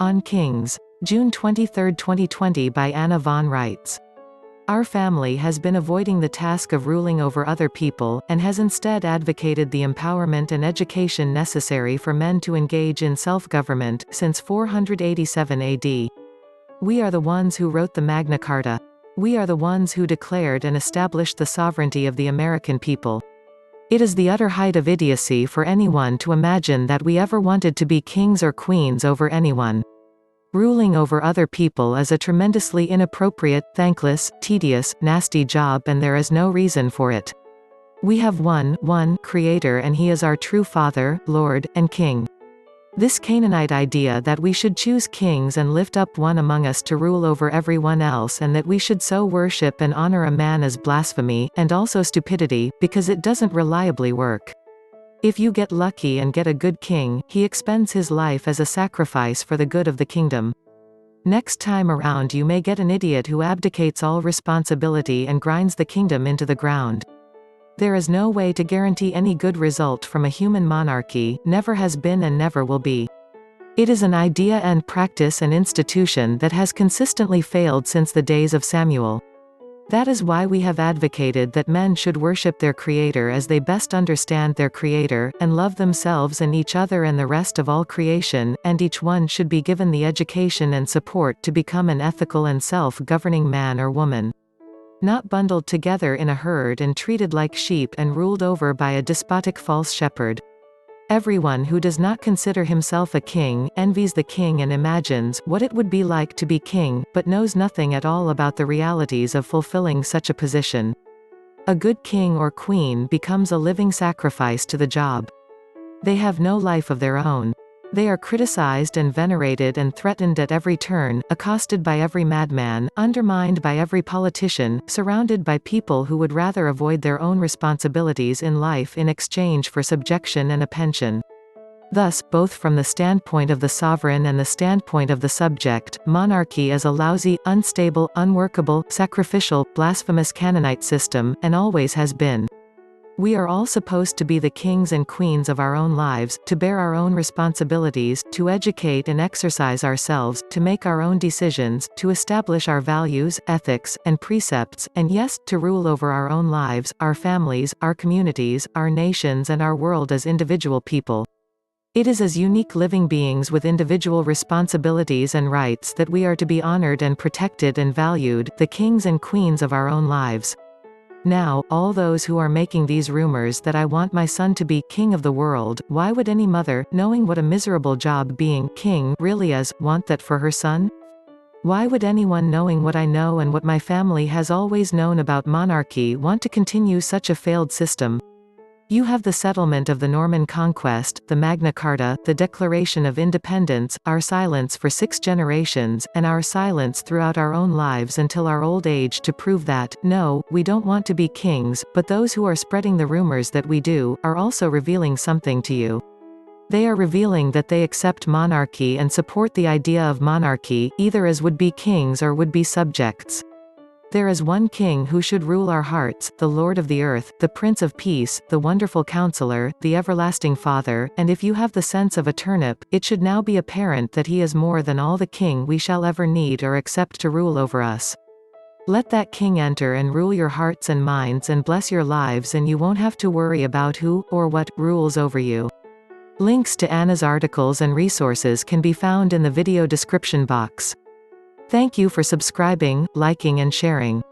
On Kings. June 23, 2020 by Anna von Reitz. Our family has been avoiding the task of ruling over other people, and has instead advocated the empowerment and education necessary for men to engage in self-government, since 487 AD. We are the ones who wrote the Magna Carta. We are the ones who declared and established the sovereignty of the American people. It is the utter height of idiocy for anyone to imagine that we ever wanted to be kings or queens over anyone. Ruling over other people is a tremendously inappropriate, thankless, tedious, nasty job, and there is no reason for it. We have one Creator, and He is our true Father, Lord, and King. This Canaanite idea that we should choose kings and lift up one among us to rule over everyone else, and that we should so worship and honor a man, is blasphemy, and also stupidity, because it doesn't reliably work. If you get lucky and get a good king, he expends his life as a sacrifice for the good of the kingdom. Next time around you may get an idiot who abdicates all responsibility and grinds the kingdom into the ground. There is no way to guarantee any good result from a human monarchy, never has been and never will be. It is an idea and practice and institution that has consistently failed since the days of Samuel. That is why we have advocated that men should worship their Creator as they best understand their Creator, and love themselves and each other and the rest of all creation, and each one should be given the education and support to become an ethical and self-governing man or woman. Not bundled together in a herd and treated like sheep and ruled over by a despotic false shepherd. Everyone who does not consider himself a king, envies the king and imagines what it would be like to be king, but knows nothing at all about the realities of fulfilling such a position. A good king or queen becomes a living sacrifice to the job. They have no life of their own. They are criticized and venerated and threatened at every turn, accosted by every madman, undermined by every politician, surrounded by people who would rather avoid their own responsibilities in life in exchange for subjection and a pension. Thus, both from the standpoint of the sovereign and the standpoint of the subject, monarchy is a lousy, unstable, unworkable, sacrificial, blasphemous Canaanite system, and always has been. We are all supposed to be the kings and queens of our own lives, to bear our own responsibilities, to educate and exercise ourselves, to make our own decisions, to establish our values, ethics, and precepts, and yes, to rule over our own lives, our families, our communities, our nations, and our world as individual people. It is as unique living beings with individual responsibilities and rights that we are to be honored and protected and valued, the kings and queens of our own lives. Now, all those who are making these rumors that I want my son to be king of the world, why would any mother, knowing what a miserable job being king really is, want that for her son? Why would anyone knowing what I know and what my family has always known about monarchy want to continue such a failed system? You have the settlement of the Norman Conquest, the Magna Carta, the Declaration of Independence, our silence for 6 generations, and our silence throughout our own lives until our old age to prove that, no, we don't want to be kings, but those who are spreading the rumors that we do, are also revealing something to you. They are revealing that they accept monarchy and support the idea of monarchy, either as would-be kings or would-be subjects. There is one King who should rule our hearts, the Lord of the earth, the Prince of Peace, the Wonderful Counselor, the Everlasting Father, and if you have the sense of a turnip, it should now be apparent that He is more than all the King we shall ever need or accept to rule over us. Let that King enter and rule your hearts and minds and bless your lives, and you won't have to worry about who, or what, rules over you. Links to Anna's articles and resources can be found in the video description box. Thank you for subscribing, liking and sharing.